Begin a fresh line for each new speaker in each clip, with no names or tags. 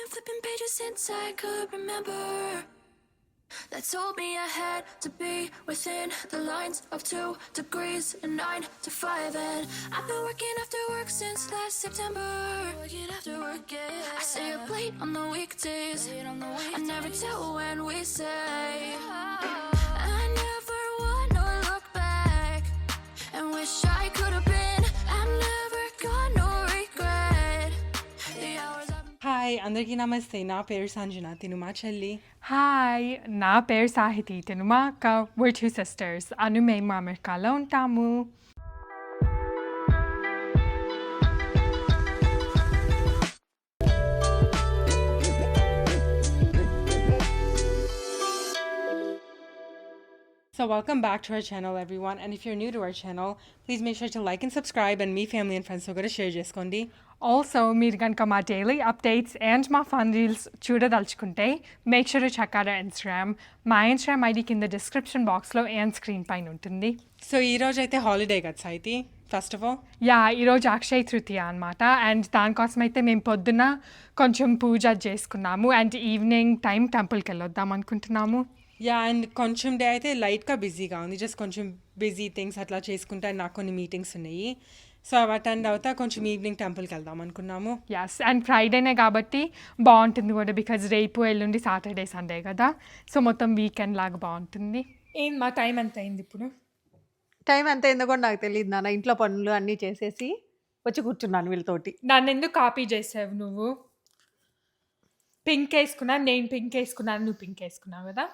been flipping pages since I could remember. That told me I had to be within the lines of 2 degrees and 9 to 5. And I've been working after work since last September. Working after work, yeah. I stay up late on the weekdays. I never tell when we say. I never wanna look back and wish I could have been. I've never got no regret. The hours I've been.
Hi అందరికీ నమస్తే. నా పేరు సంజన, తిను మా చెల్లి.
Hi, నా పేరు సాహితి, తిను మా అక్క. we're two sisters. అను మేము అమెరికాలో ఉంటాము.
So welcome back to our channel everyone, and if you're new to our channel, please make sure to like and subscribe, and me family and friends తో కూడా షేర్ చేసుకోండి.
ఆల్సో మీరు కనుక మా daily updates and మా fun reels చూడదలుచుకుంటే make sure to check out our Instagram. మా Instagram ID కింద డిస్క్రిప్షన్ బాక్స్లో అండ్ స్క్రీన్ పైన ఉంటుంది.
సో ఈ రోజు అయితే హాలిడే కదా Sahithi, first of all.
Yeah, ఈరోజు అక్షయ తృతీయ అనమాట. అండ్ దానికోసం అయితే మేము పొద్దున్న కొంచెం పూజ చేసుకున్నాము అండ్ ఈవినింగ్ టైం టెంపుల్కి వెళ్ళొద్దాం అనుకుంటున్నాము.
యా, అండ్ కొంచెం డే అయితే లైట్గా బిజీగా ఉంది, జస్ట్ కొంచెం బిజీ థింగ్స్ అట్లా చేసుకుంటే నాకు కొన్ని మీటింగ్స్ ఉన్నాయి. సో అవి అటెండ్ అవుతా కొంచెం ఈవినింగ్ టెంపుల్కి వెళ్దాం అనుకున్నాము.
ఎస్, అండ్ ఫ్రైడేనే కాబట్టి బాగుంటుంది కూడా, బికాజ్ రేపు ఎల్లుండి సాటర్డే సండే కదా, సో మొత్తం వీకెండ్ లాగా బాగుంటుంది. ఏం మా టైం ఎంత అయింది ఇప్పుడు?
టైం ఎంత అయిందో కూడా నాకు తెలియదు నాన్న. ఇంట్లో పనులు అన్నీ చేసేసి వచ్చి కూర్చున్నాను వీళ్ళతోటి.
నన్ను ఎందుకు కాపీ చేసావు నువ్వు? పింక్ వేసుకున్నాను, నేను పింక్ వేసుకున్నాను, నువ్వు పింక్ వేసుకున్నావు కదా.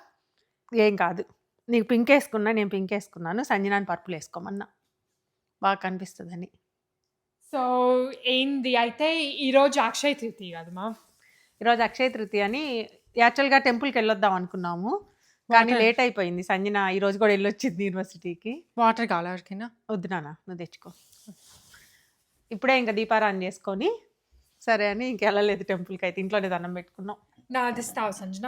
ఏం కాదు, నీకు పింక్ వేసుకున్నా, నేను పింక్ వేసుకున్నాను, సంజనాన్ని పర్పుల్ వేసుకోమన్నా బాగా కనిపిస్తుందని.
సో ఏంది అయితే ఈరోజు అక్షయ తృతీయ కదా మా.
ఈరోజు అక్షయ తృతీయ అని యాక్చువల్గా టెంపుల్కి వెళ్ళొద్దాం అనుకున్నాము, కానీ లేట్ అయిపోయింది. సంజన ఈరోజు కూడా వెళ్ళొచ్చింది యూనివర్సిటీకి.
వాటర్ కావాలి ఎవరికైనా?
వద్దు నాన్న, నువ్వు తెచ్చుకో. ఇప్పుడే ఇంకా దీపారాయణ చేసుకొని సరే అని ఇంక వెళ్ళలేదు టెంపుల్కి. అయితే ఇంట్లోనే దండం పెట్టుకున్నాం.
నాది ఇస్తావు సంజన?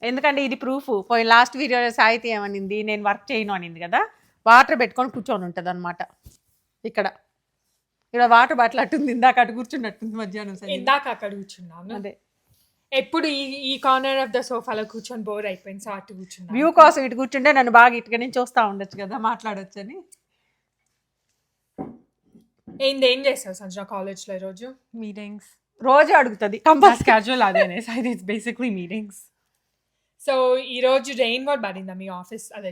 ఎందుకంటే ఇది ప్రూఫ్. పోయి లాస్ట్ వీడియో సాహితీ ఏమనింది, నేను వర్క్ చేయను అనింది కదా, వాటర్ పెట్టుకొని కూర్చొని ఉంటుంది అనమాట. ఇక్కడ వాటర్ బాటిల్ అట్టుంది, ఇందాక అటు కూర్చున్నట్టుంది మధ్యాహ్నం.
ఇందాక అక్కడ కూర్చున్నాను.
అదే
ఎప్పుడు ఈ కార్నర్ ఆఫ్ ద సోఫాలో కూర్చొని బోర్ అయిపోయింది, సో అటు కూర్చున్నా.
వ్యూ కోసం ఇటు కూర్చుంటే నన్ను బాగా ఇటుక నుంచి చూస్తూ ఉండొచ్చు కదా, మాట్లాడొచ్చు అని.
ఏం చేసావు సంజన కాలేజ్లో ఈరోజు?
మీటింగ్స్
రోజు అడుగుతుంది
స్కెడ్యూల్ అదేనే సాయితి, ఇట్స్ బేసిక్లీ మీటింగ్స్.
సో ఈరోజు రెయిన్ కూడా పడిందా మీ ఆఫీస్? అదే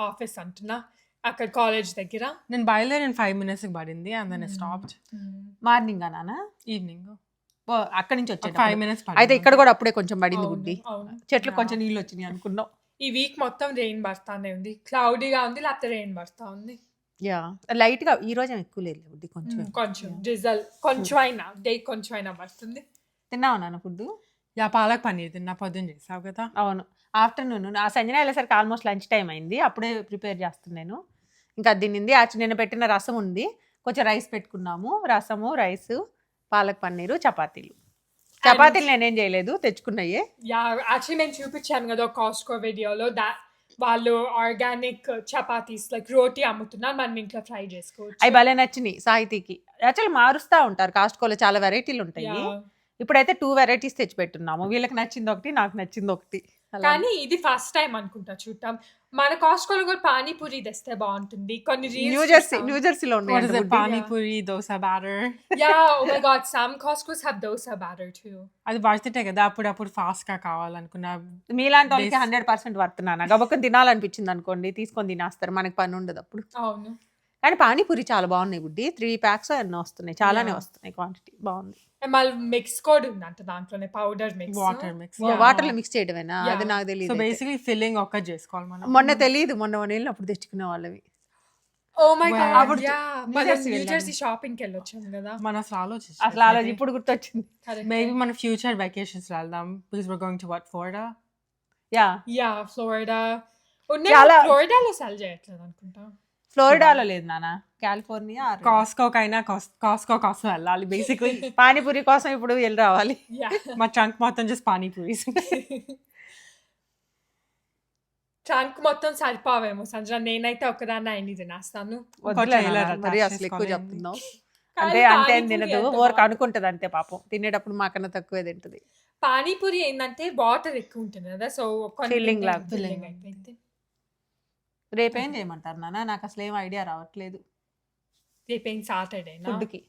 ఆఫీస్ అంటున్నా, అక్కడ కాలేజ్ దగ్గర.
నేను బయలుదేరిన 5 minutes పడింది, అండ్ దెన్ స్టాప్డ్.
మార్నింగ్ నాన్న
ఈవినింగ్
అక్కడి నుంచి వచ్చే
5 minutes
అయితే ఇక్కడ కూడా అప్పుడే కొంచెం పడింది గుడ్డి.
అవును.
చెట్లు కొంచెం నీళ్ళు వచ్చినాయి అనుకున్నాం.
ఈ వీక్ మొత్తం రెయిన్ పడతానే ఉంది, క్లౌడీగా ఉంది, లేకపోతే రెయిన్ పడతా ఉంది.
యా, లైట్ గా. ఈ రోజు ఎక్కువ లేదు గుడ్డి, కొంచెం
డ్రిజల్ కొంచెం అయినా డే కొంచెం అయినా పడుతుంది.
తిన్నావు నాన్న ఫుడ్?
యా, పాలక్ పన్నీర్ తిన్నా, పొద్దున్న చేసావు కదా.
అవును, ఆఫ్టర్నూన్. ఆ సంజన వెళ్ళేసరికి ఆల్మోస్ట్ లంచ్ టైం అయింది, అప్పుడే ప్రిపేర్ చేస్తున్నాను. ఇంకా అది తినింది. యాక్చువల్లీ నేను పెట్టిన రసం ఉంది, కొంచెం రైస్ పెట్టుకున్నాము. రసము, రైస్, పాలక్ పన్నీరు, చపాతీలు. చపాతీలు నేనేం చేయలేదు, తెచ్చుకున్నాయే.
యా, యాక్చువల్లీ నేను చూపించాను కదా కాస్ట్కో వీడియోలో, వాళ్ళు ఆర్గానిక్ చపాతీస్ లైక్ రోటీ అమ్ముతున్నారు, మనం ఇంట్లో ఫ్రై చేసుకోవచ్చు.
అవి భలే నచ్చినాయి సాహితీకి. యాక్చువల్లీ మారుస్తూ ఉంటారు కాస్ట్కోలో, చాలా వెరైటీలు ఉంటాయి. ఇప్పుడైతే 2 varieties తెచ్చి పెట్టున్నాము. వీళ్ళకి నచ్చింది ఒకటి, నాకు నచ్చింది ఒకటి.
కానీ ఇది ఫస్ట్ టైం అనుకుంటా చూడటం. మన కాస్ట్కోలో కూడా పానీపూరి తెస్తే బాగుంటుంది. కొన్ని
న్యూజెర్సీలో ఉన్నాయి
panipuri, dosa batter.
Yeah, oh my god, some Costcos have dosa batter too.
అది వర్తితే కదా, అప్పుడు ఫాస్ట్ గా కావాలనుకున్నా.
మీలాంటి వాళ్ళకి 100% వర్తున్నాను. గబక్క తినాలనిపించింది అనుకోండి, తీసుకొని తినేస్తారు, మనకి పని ఉండదు అప్పుడు.
అవును,
కానీ పానీపూరి చాలా బాగున్నాయి గుడ్డి. 3 packs ఎన్నో వస్తున్నాయి, చాలానే వస్తున్నాయి, క్వాంటిటీ బాగుంది.
మళ్ళీ మిక్స్ కోడ్ ఉందంట దాంట్లోనే, పౌడర్ మిక్స్,
వాటర్ లో మిక్స్ చేయడమేనా? అది నాకు తెలియదు.
సో బేసిక్లీ ఫిల్లింగ్ ఒక్క చేసుకోవాలి మనం.
మొన్న తెలియదు, మొన్న వెళ్ళినప్పుడు తెచ్చుకునే వాళ్ళవి.
Oh my god, yeah, New Jersey shopping కి వెళ్ళొచ్చాం కదా.
మనం అసలు
ఆలోచించి ఇప్పుడు గుర్తొచ్చింది.
మేబీ మన ఫ్యూచర్ వెకేషన్స్ వెళ్దాం, because we're going to Florida.
Yeah, Florida. ఫ్లోరిడాలో సెల్ చేయట్లేదు అనుకుంటా.
ఫ్లోరిడాలో లేదు నాన్న, కాలిఫోర్నియా.
కాస్కో కోసం వెళ్ళాలి బేసిక్లీ.
పానీపూరి కోసం ఇప్పుడు వెళ్ళి రావాలి.
మా ట్రంక్ మొత్తం జస్ట్ పానీపూరీస్.
ట్రంక్ మొత్తం సరిపోవేమో సంజన, నేనైతే ఒకదాన్ని అన్ని తినేస్తాను.
మరి అసలు ఎక్కువ చెప్తున్నావు. అంటే
కానీ
అంతే
పానీపూరి
తినదు,
ఎంత
ఓరకు అనుకుంటది అంతే పాపం. తినేటప్పుడు మాకన్నా తక్కువే తింటది.
పానీపూరి ఏంటంటే వాటర్ ఎక్కువ ఉంటుంది కదా, సో
Filling లాగా.
ఫిల్లింగ్ అయిపోయింది.
రేపేం చేయమంటారు నాన్న? నాకు అసలు ఏం ఐడియా రావట్లేదు
రేపు ఏం సాటర్డేనా?
ఫుడ్కి.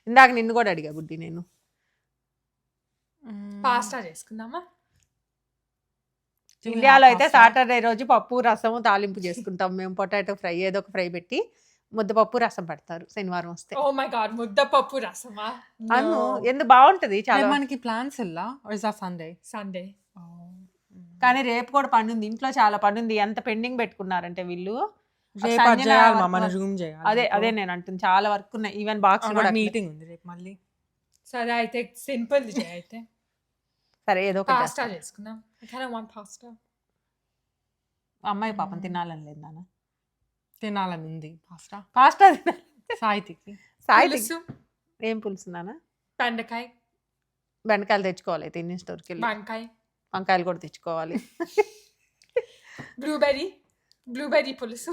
ఇందాక నిన్ను కూడా అడిగా బుడ్డి నేను.
పాస్తా చేసుకుందామా?
ఇండియాలో అయితే సాటర్డే రోజు పప్పు రసము తాలింపు చేసుకుంటాం మేము. పొటాటో ఫ్రై ఏదో ఒక ఫ్రై పెట్టి ముద్దపప్పు రసం పెడతారు శనివారం వస్తే.
ఓ మై గాడ్, ముద్దపప్పు రసమా?
అను ఎందుకు బాగుంటది చాలా.
మనకి ప్లాన్స్ ఇల్లా ఆర్ ఇస్ ఆ సండే?
సండే.
కానీ రేపు కూడా పని ఉంది, ఇంట్లో చాలా పని ఉంది. ఎంత పెండింగ్ పెట్టుకున్నారంటే వీళ్ళు.
రేపు అది
సంజన
చేయాలి
work
మన
work.
రూమ్ చేయాలి.
అదే నేను అంటుంది, చాలా వర్క్ ఉన్నాయి. ఈవెన్ బాక్స్ కూడా అట్లే.
మీటింగ్ ఉంది రేపు మళ్ళీ.
సరే అయితే సింపుల్ అయితే
సరే ఏదో ఒకటి
పాస్తా
చేస్తాం.
చేసుకుందాం. I kind of want pasta.
అమ్మాయి పాపం తినాలని లేదు నాన్న.
తినాలని ఉంది పాస్తా.
పాస్తా తినాలి.
సాయితికి
సాయి
పులుసు,
ఏం పులుసు నాన్న?
బెండకాయ,
బెండకాయలు తెచ్చుకోవాలి అయితే ఇండియన్ స్టోర్కి వెళ్ళి.
వంకాయ,
వంకాయలు కూడా తెచ్చుకోవాలి.
బ్లూబెర్రీ పులుసు.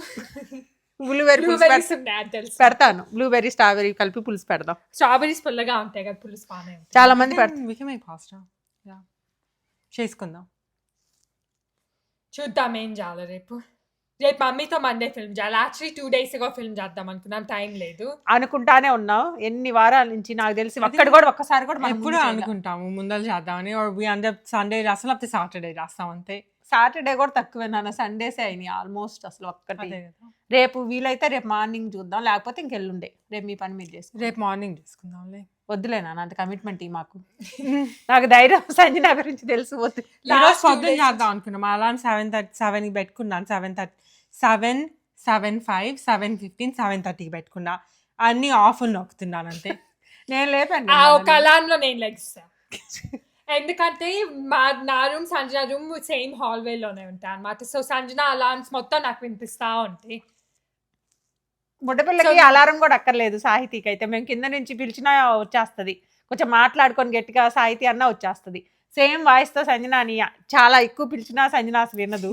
బ్లూబెర్రీ పులుసు
బ్లూబెర్రీస్ ఉన్నాయి అది తెలుసు.
పెడతాను. బ్లూబెర్రీ స్ట్రాబెర్రీ కలిపి పులుసు పెడదాం.
స్ట్రాబెర్రీస్ పుల్లగా ఉంటాయి కదా, పులుసు బాగానే ఉంటుంది.
చాలా మంది పెడతారు.
we can make pasta. Yeah. చేసుకుందాం.
చూద్దాం ఏం చేయాలి రేపు. మమ్మీతో మండే ఫిల్మ్ చేయాలి. యాక్చువల్లీ 2 days ago ఫిల్మ్ చేద్దాం అనుకున్నాం, టైం లేదు.
అనుకుంటానే ఉన్నాం ఎన్ని వారాల నుంచి. నాకు తెలిసి ఒక్కటి కూడా ఒక్కసారి కూడా మనం
ఎప్పుడు అనుకుంటాము ముందర చేద్దామని, or we end up Sunday రాస్తాం లేకపోతే సాటర్డే రాస్తాం అంతే.
సాటర్డే కూడా తక్కువే నాన్న, సండేసే అయినాయి ఆల్మోస్ట్. అసలు ఒక్కటి
అదే కదా.
రేపు వీలైతే రేపు మార్నింగ్ చూద్దాం, లేకపోతే ఇంకెళ్ళుండే రేపు మీ పని మీరు చేసుకో.
రేపు మార్నింగ్ చేసుకుందాంలే.
వద్దులే నాన్న అంత కమిట్మెంట్ మాకు. నాకు ధైర్యం సంజన గురించి తెలుసు. వద్దు.
ఈరోజు పొద్దున్న చేద్దాం అనుకున్నాం. అలారం 7:30 పెట్టుకున్నాను. 7:30 7:05 7:15 7:30 పెట్టుకున్నా. అన్ని ఆఫ్ నొక్కుతున్నాను అంతే.
నేను లేపాను
ఆ ఒక అలాన్లో నేను లెగ్స్తా. ఎందుకంటే నా రూమ్ సంజన రూమ్ సేమ్ హాల్వేలోనే ఉంటాయి అనమాట. సో సంజన అలార్మ్స్ మొత్తం నాకు వినిపిస్తా ఉంటాయి.
బుడ్డపిల్లకి అలారం కూడా అక్కర్లేదు సాహితీకి అయితే. మేము కింద నుంచి పిలిచినా వచ్చేస్తుంది. కొంచెం మాట్లాడుకొని గట్టిగా సాహితీ అన్నా వచ్చేస్తుంది. సేమ్ వాయిస్తో సంజన అని చాలా ఎక్కువ పిలిచినా సంజన అసలు వినదు.